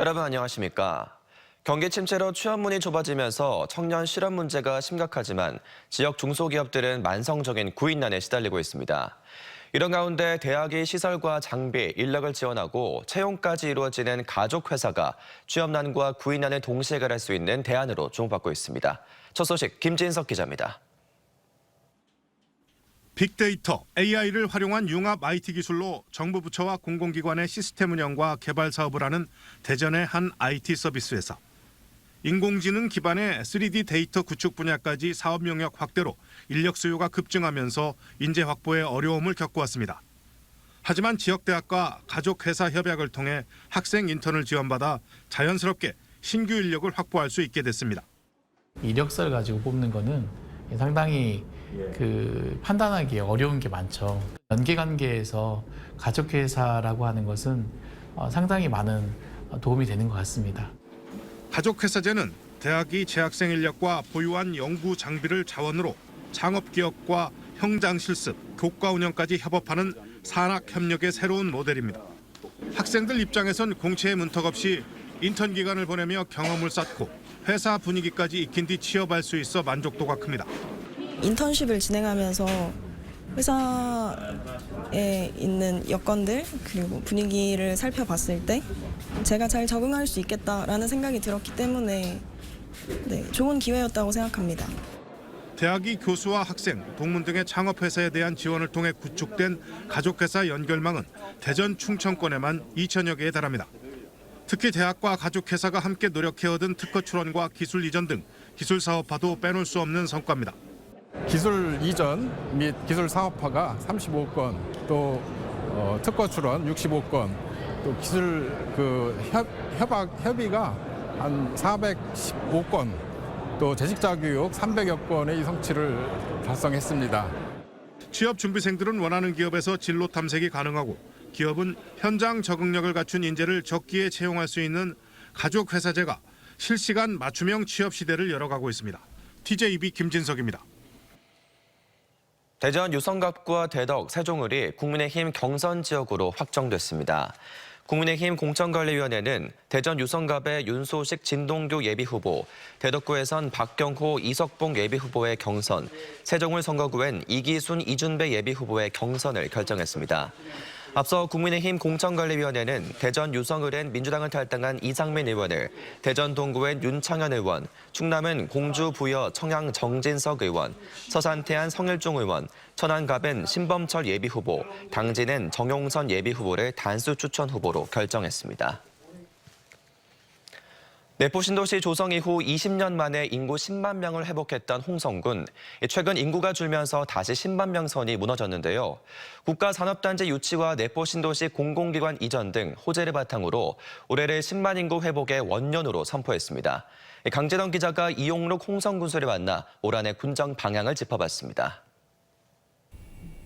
여러분 안녕하십니까? 경기 침체로 취업문이 좁아지면서 청년 실업 문제가 심각하지만 지역 중소기업들은 만성적인 구인난에 시달리고 있습니다. 이런 가운데 대학이 시설과 장비, 인력을 지원하고 채용까지 이루어지는 가족회사가 취업난과 구인난을 동시에 해결할 수 있는 대안으로 주목받고 있습니다. 첫 소식 김진석 기자입니다. 빅데이터, AI를 활용한 융합 IT 기술로 정부 부처와 공공기관의 시스템 운영과 개발 사업을 하는 대전의 한 IT 서비스 회사. 인공지능 기반의 3D 데이터 구축 분야까지 사업 영역 확대로 인력 수요가 급증하면서 인재 확보에 어려움을 겪어왔습니다. 하지만 지역대학과 가족회사 협약을 통해 학생 인턴을 지원받아 자연스럽게 신규 인력을 확보할 수 있게 됐습니다. 이력서를 가지고 뽑는 거는 상당히 판단하기 어려운 게 많죠. 연계관계에서 가족회사라고 하는 것은 상당히 많은 도움이 되는 것 같습니다. 가족회사제는 대학이 재학생 인력과 보유한 연구 장비를 자원으로 창업기업과 현장 실습, 교과 운영까지 협업하는 산학협력의 새로운 모델입니다. 학생들 입장에선 공채의 문턱 없이 인턴 기간을 보내며 경험을 쌓고 회사 분위기까지 익힌 뒤 취업할 수 있어 만족도가 큽니다. 인턴십을 진행하면서 회사에 있는 여건들 그리고 분위기를 살펴봤을 때 제가 잘 적응할 수 있겠다라는 생각이 들었기 때문에 좋은 기회였다고 생각합니다. 대학이 교수와 학생, 동문 등의 창업회사에 대한 지원을 통해 구축된 가족회사 연결망은 대전 충청권에만 2천여 개에 달합니다. 특히 대학과 가족회사가 함께 노력해 얻은 특허 출원과 기술 이전 등 기술 사업화도 빼놓을 수 없는 성과입니다. 기술 이전 및 기술 사업화가 35건, 또 특허 출원 65건, 또 기술 협의가 한 415건, 또 재직자 교육 300여 건의 이 성취를 달성했습니다. 취업 준비생들은 원하는 기업에서 진로 탐색이 가능하고 기업은 현장 적응력을 갖춘 인재를 적기에 채용할 수 있는 가족회사제가 실시간 맞춤형 취업 시대를 열어가고 있습니다. TJB 김진석입니다. 대전 유성갑과 대덕, 세종을이 국민의힘 경선 지역으로 확정됐습니다. 국민의힘 공천관리위원회는 대전 유성갑의 윤소식 진동교 예비후보, 대덕구에선 박경호 이석봉 예비후보의 경선, 세종을 선거구엔 이기순 이준배 예비후보의 경선을 결정했습니다. 앞서 국민의힘 공천관리위원회는 대전 유성을엔 민주당을 탈당한 이상민 의원을, 대전 동구엔 윤창현 의원, 충남은 공주 부여 청양 정진석 의원, 서산 태안 성일종 의원, 천안갑엔 신범철 예비후보, 당진은 정용선 예비후보를 단수 추천 후보로 결정했습니다. 내포신도시 조성 이후 20년 만에 인구 10만 명을 회복했던 홍성군. 최근 인구가 줄면서 다시 10만 명 선이 무너졌는데요. 국가산업단지 유치와 내포신도시 공공기관 이전 등 호재를 바탕으로 올해를 10만 인구 회복의 원년으로 선포했습니다. 강재동 기자가 이용록 홍성군수를 만나 올 한해 군정 방향을 짚어봤습니다.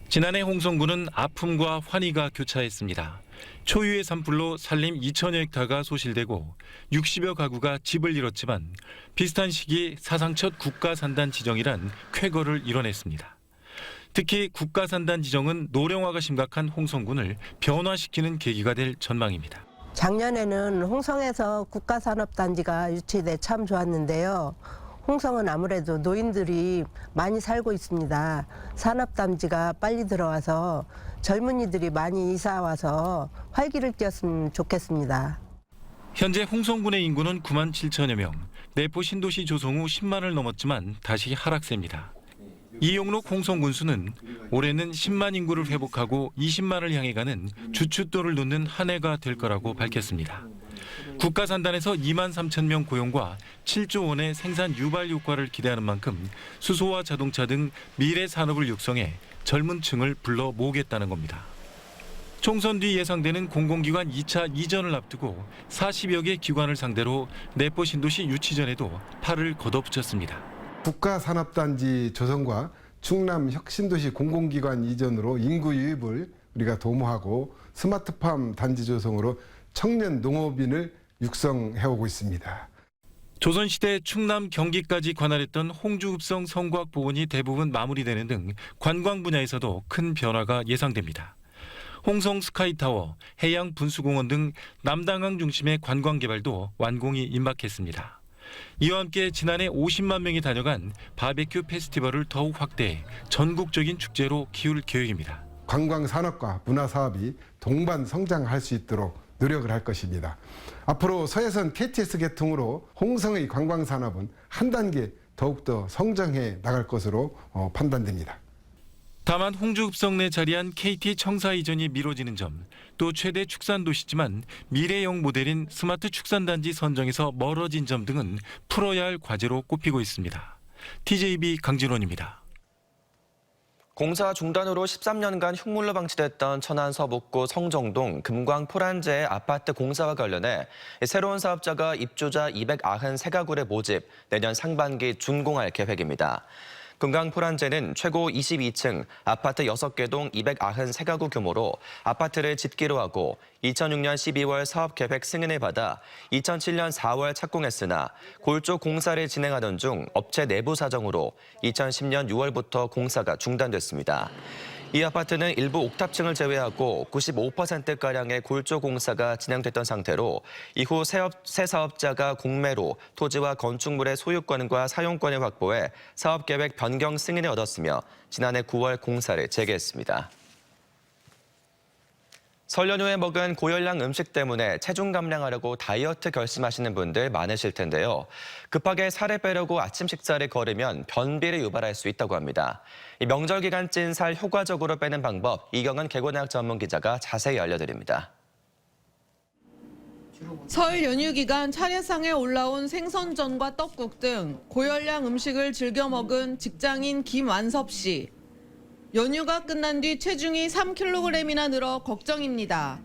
지난해 홍성군은 아픔과 환희가 교차했습니다. 초유의 산불로 산림 2천여 헥타가 소실되고 60여 가구가 집을 잃었지만 비슷한 시기 사상 첫 국가산단 지정이란 쾌거를 이뤄냈습니다. 특히 국가산단 지정은 노령화가 심각한 홍성군을 변화시키는 계기가 될 전망입니다. 작년에는 홍성에서 국가산업단지가 유치돼 참 좋았는데요. 홍성은 아무래도 노인들이 많이 살고 있습니다. 산업단지가 빨리 들어와서 젊은이들이 많이 이사와서 활기를 띄었으면 좋겠습니다. 현재 홍성군의 인구는 9만 7천여 명, 내포 신도시 조성 후 10만을 넘었지만 다시 하락세입니다. 이용록 홍성군수는 올해는 10만 인구를 회복하고 20만을 향해 가는 주춧돌을 놓는 한 해가 될 거라고 밝혔습니다. 국가산단에서 2만 3천 명 고용과 7조 원의 생산 유발 효과를 기대하는 만큼 수소와 자동차 등 미래 산업을 육성해 젊은 층을 불러 모으겠다는 겁니다. 총선 뒤 예상되는 공공기관 2차 이전을 앞두고 40여 개 기관을 상대로 내포 신도시 유치 전에도 팔을 걷어붙였습니다. 국가산업단지 조성과 충남 혁신도시 공공기관 이전으로 인구 유입을 우리가 도모하고 스마트팜 단지 조성으로 청년 농업인을 육성해오고 있습니다. 조선시대 충남 경기까지 관할했던 홍주읍성 성곽 복원이 대부분 마무리되는 등 관광 분야에서도 큰 변화가 예상됩니다. 홍성 스카이타워, 해양 분수공원 등 남당항 중심의 관광 개발도 완공이 임박했습니다. 이와 함께 지난해 50만 명이 다녀간 바베큐 페스티벌을 더욱 확대해 전국적인 축제로 키울 계획입니다. 관광 산업과 문화 사업이 동반 성장할 수 있도록 노력을 할 것입니다. 앞으로 서해선 KTX 개통으로 홍성의 관광 산업은 한 단계 더욱더 성장해 나갈 것으로 판단됩니다. 다만 홍주읍성 내 자리한 KT 청사 이전이 미뤄지는 점, 또 최대 축산 도시지만 미래형 모델인 스마트 축산단지 선정에서 멀어진 점 등은 풀어야 할 과제로 꼽히고 있습니다. TJB 강진원입니다. 공사 중단으로 13년간 흉물로 방치됐던 천안 서북구 성정동 금광포란제 아파트 공사와 관련해 새로운 사업자가 입주자 293가구를 모집, 내년 상반기 준공할 계획입니다. 금강포란제는 최고 22층 아파트 6개 동 293가구 규모로 아파트를 짓기로 하고 2006년 12월 사업계획 승인을 받아 2007년 4월 착공했으나 골조 공사를 진행하던 중 업체 내부 사정으로 2010년 6월부터 공사가 중단됐습니다. 이 아파트는 일부 옥탑층을 제외하고 95%가량의 골조 공사가 진행됐던 상태로 이후 새 사업자가 공매로 토지와 건축물의 소유권과 사용권을 확보해 사업계획 변경 승인을 얻었으며 지난해 9월 공사를 재개했습니다. 설 연휴에 먹은 고열량 음식 때문에 체중 감량하려고 다이어트 결심하시는 분들 많으실 텐데요. 급하게 살을 빼려고 아침 식사를 거르면 변비를 유발할 수 있다고 합니다. 이 명절 기간 찐 살 효과적으로 빼는 방법, 이경은 개고나약 전문 기자가 자세히 알려드립니다. 설 연휴 기간 차례상에 올라온 생선전과 떡국 등 고열량 음식을 즐겨 먹은 직장인 김완섭 씨. 연휴가 끝난 뒤 체중이 3kg이나 늘어 걱정입니다.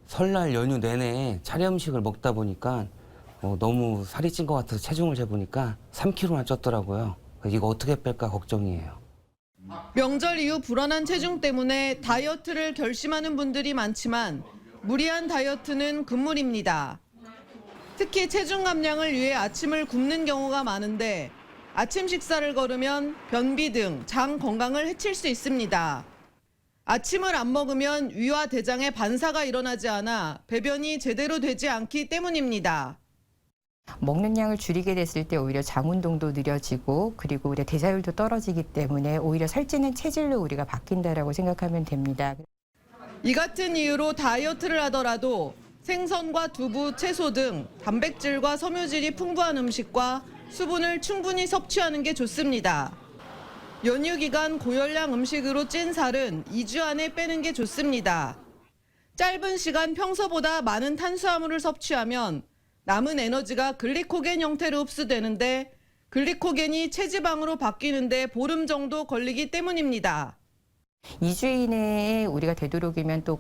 설날 연휴 내내 차례 음식을 먹다 보니까 너무 살이 찐 것 같아서 체중을 재보니까 3kg나 쪘더라고요. 이거 어떻게 뺄까 걱정이에요. 명절 이후 불안한 체중 때문에 다이어트를 결심하는 분들이 많지만 무리한 다이어트는 금물입니다. 특히 체중 감량을 위해 아침을 굶는 경우가 많은데 아침 식사를 거르면 변비 등 장 건강을 해칠 수 있습니다. 아침을 안 먹으면 위와 대장에 반사가 일어나지 않아 배변이 제대로 되지 않기 때문입니다. 먹는 양을 줄이게 됐을 때 오히려 장 운동도 느려지고 그리고 우리 대사율도 떨어지기 때문에 오히려 살찌는 체질로 우리가 바뀐다라고 생각하면 됩니다. 이 같은 이유로 다이어트를 하더라도 생선과 두부, 채소 등 단백질과 섬유질이 풍부한 음식과 수분을 충분히 섭취하는 게 좋습니다. 연휴 기간 고열량 음식으로 찐 살은 2주 안에 빼는 게 좋습니다. 짧은 시간 평소보다 많은 탄수화물을 섭취하면 남은 에너지가 글리코겐 형태로 흡수되는데 글리코겐이 체지방으로 바뀌는데 보름 정도 걸리기 때문입니다. 2주 이내에 우리가 되도록이면 또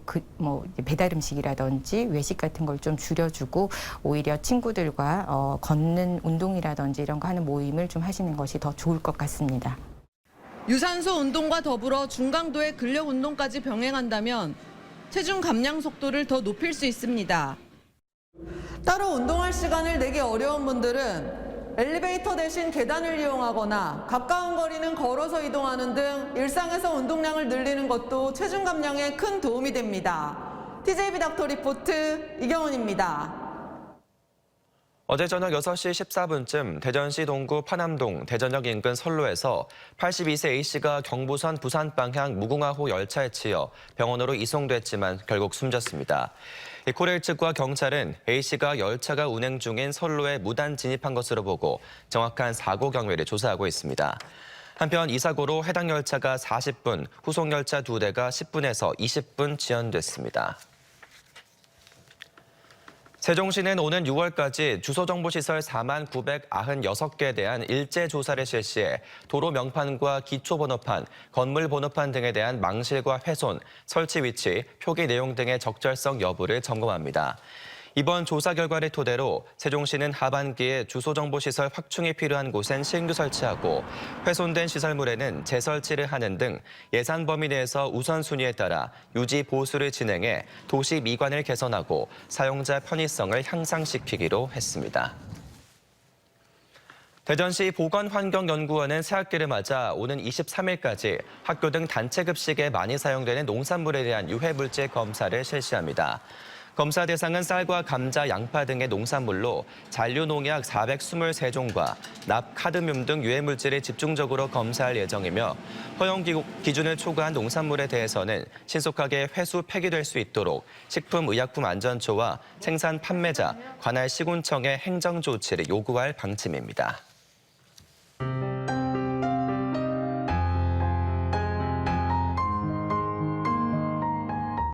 배달 음식이라든지 외식 같은 걸 좀 줄여주고 오히려 친구들과 걷는 운동이라든지 이런 거 하는 모임을 좀 하시는 것이 더 좋을 것 같습니다. 유산소 운동과 더불어 중강도의 근력 운동까지 병행한다면 체중 감량 속도를 더 높일 수 있습니다. 따로 운동할 시간을 내기 어려운 분들은 엘리베이터 대신 계단을 이용하거나 가까운 거리는 걸어서 이동하는 등 일상에서 운동량을 늘리는 것도 체중 감량에 큰 도움이 됩니다. TJB 닥터 리포트 이경은입니다. 어제 저녁 6시 14분쯤 대전시 동구 파남동 대전역 인근 선로에서 82세 A씨가 경부선 부산 방향 무궁화호 열차에 치여 병원으로 이송됐지만 결국 숨졌습니다. 코레일 측과 경찰은 A씨가 열차가 운행 중인 선로에 무단 진입한 것으로 보고 정확한 사고 경위를 조사하고 있습니다. 한편 이 사고로 해당 열차가 40분, 후속 열차 2대가 10분에서 20분 지연됐습니다. 세종시는 오는 6월까지 주소정보시설 49,996개에 대한 일제 조사를 실시해 도로 명판과 기초번호판, 건물 번호판 등에 대한 망실과 훼손, 설치 위치, 표기 내용 등의 적절성 여부를 점검합니다. 이번 조사 결과를 토대로 세종시는 하반기에 주소정보시설 확충이 필요한 곳엔 신규 설치하고 훼손된 시설물에는 재설치를 하는 등 예산 범위 내에서 우선순위에 따라 유지 보수를 진행해 도시 미관을 개선하고 사용자 편의성을 향상시키기로 했습니다. 대전시 보건환경연구원은 새학기를 맞아 오는 23일까지 학교 등 단체 급식에 많이 사용되는 농산물에 대한 유해물질 검사를 실시합니다. 검사 대상은 쌀과 감자, 양파 등의 농산물로 잔류농약 423종과 납, 카드뮴 등 유해물질을 집중적으로 검사할 예정이며 허용 기준을 초과한 농산물에 대해서는 신속하게 회수 폐기될 수 있도록 식품의약품안전처와 생산 판매자, 관할 시군청에 행정조치를 요구할 방침입니다.